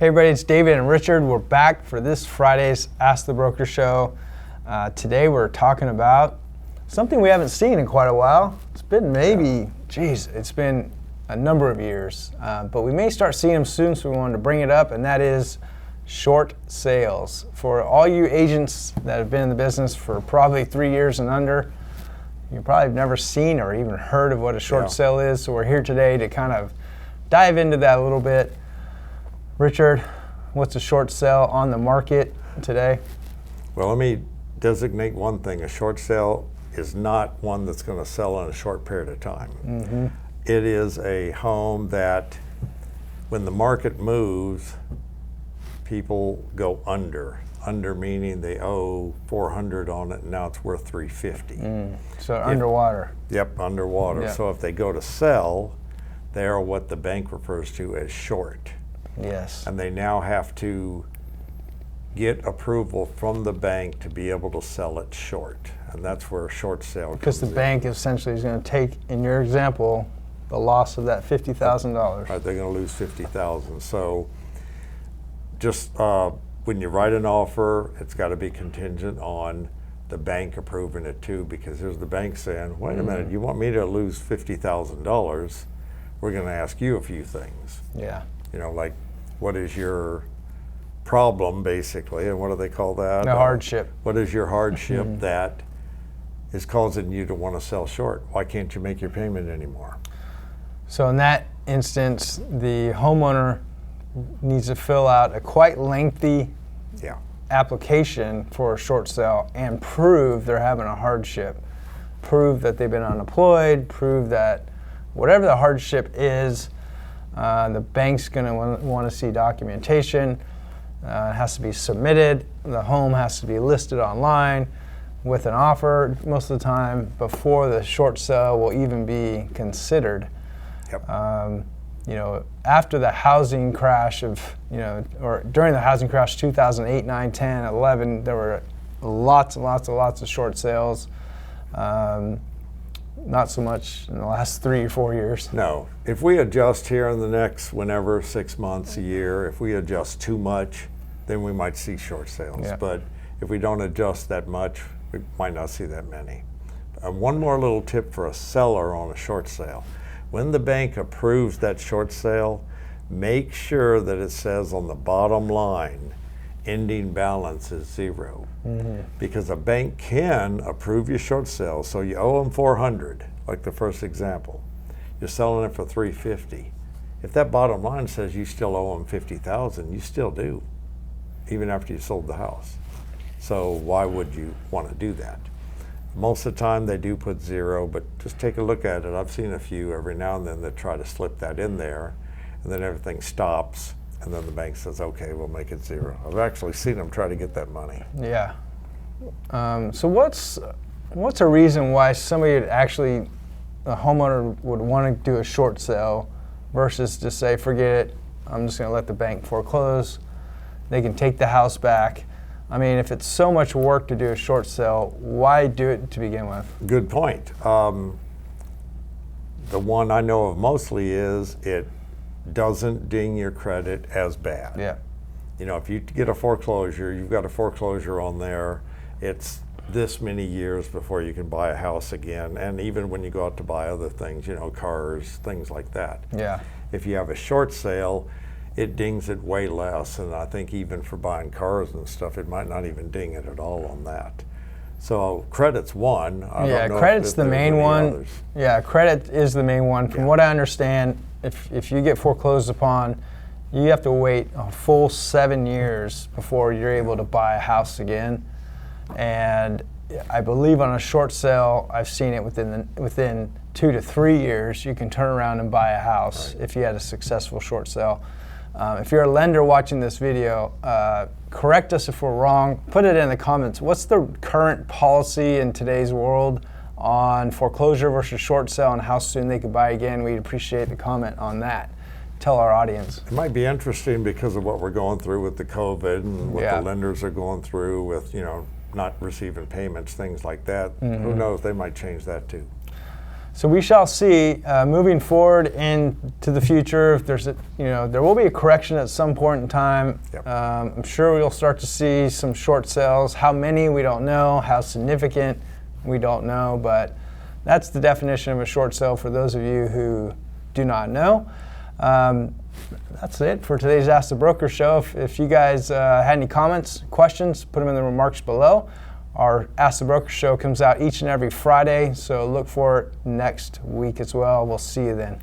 Hey everybody, it's David and Richard. We're back for this Friday's Ask the Broker show. Today we're talking about something we haven't seen in quite a while. It's been it's been a number of years, but we may start seeing them soon, so we wanted to bring it up, and that is short sales. For all you agents that have been in the business for probably 3 years and under, you probably have never seen or even heard of what a short sale is, so we're here today to kind of dive into that a little bit. Richard, what's a short sale on the market today? Well, let me designate one thing. A short sale is not one that's going to sell in a short period of time. Mm-hmm. It is a home that when the market moves, people go under. Under meaning they owe $400 on it and now it's worth $350. So underwater. Yep, underwater. Yep. So if they go to sell, they are what the bank refers to as short. Yes. And they now have to get approval from the bank to be able to sell it short. And that's where a short sale comes in. Because the bank essentially is going to take, in your example, the loss of that $50,000. Right, they're going to lose $50,000. So just when you write an offer, it's got to be contingent on the bank approving it too, because there's the bank saying, wait a minute, you want me to lose $50,000? We're going to ask you a few things. Yeah. You know, like, what is your problem, basically, and what do they call that? The hardship. What is your hardship that is causing you to want to sell short? Why can't you make your payment anymore? So in that instance, the homeowner needs to fill out a quite lengthy application for a short sale and prove they're having a hardship. Prove that they've been unemployed, prove that whatever the hardship is, the bank's going to want to see documentation. It has to be submitted. The home has to be listed online with an offer most of the time before the short sale will even be considered. Yep. After the housing crash or during the housing crash 2008, 9, 10, 11, there were lots and lots of short sales. Not so much in the last 3 or 4 years. No. If we adjust here in the next, 6 months, a year, if we adjust too much, then we might see short sales. Yeah. But if we don't adjust that much, we might not see that many. One more little tip for a seller on a short sale. When the bank approves that short sale, make sure that it says on the bottom line, ending balance is 0. Mm-hmm. Because a bank can approve your short sale, so you owe them $400, like the first example. You're selling it for $350. If that bottom line says you still owe them $50,000, you still do, even after you sold the house. So why would you want to do that? Most of the time they do put 0, but just take a look at it. I've seen a few every now and then that try to slip that in there, and then everything stops. And then the bank says, okay, we'll make it 0. I've actually seen them try to get that money. Yeah. So what's a reason why somebody would actually, a homeowner would want to do a short sale versus just say, forget it, I'm just going to let the bank foreclose. They can take the house back. I mean, if it's so much work to do a short sale, why do it to begin with? Good point. The one I know of mostly is it doesn't ding your credit as bad. Yeah. If you get a foreclosure, you've got a foreclosure on there, it's this many years before you can buy a house again. And even when you go out to buy other things, cars, things like that. Yeah. If you have a short sale, it dings it way less. And I think even for buying cars and stuff, it might not even ding it at all on that. So credit's one. I don't know credit's if the main one. Others. Yeah, credit is the main one. From what I understand, if you get foreclosed upon, you have to wait a full 7 years before you're able to buy a house again. And I believe on a short sale, I've seen it within 2 to 3 years, you can turn around and buy a house if you had a successful short sale. If you're a lender watching this video, correct us if we're wrong. Put it in the comments. What's the current policy in today's world on foreclosure versus short sale and how soon they could buy again? We'd appreciate the comment on that. Tell our audience. It might be interesting because of what we're going through with the COVID and what the lenders are going through with, not receiving payments, things like that. Mm-hmm. Who knows? They might change that too. So we shall see moving forward into the future. If there's there will be a correction at some point in time. Yep. I'm sure we'll start to see some short sales. How many, we don't know. How significant, we don't know. But that's the definition of a short sale for those of you who do not know. That's it for today's Ask the Broker show. If you guys had any comments, questions, put them in the remarks below. Our Ask the Broker show comes out each and every Friday, so look for it next week as well. We'll see you then.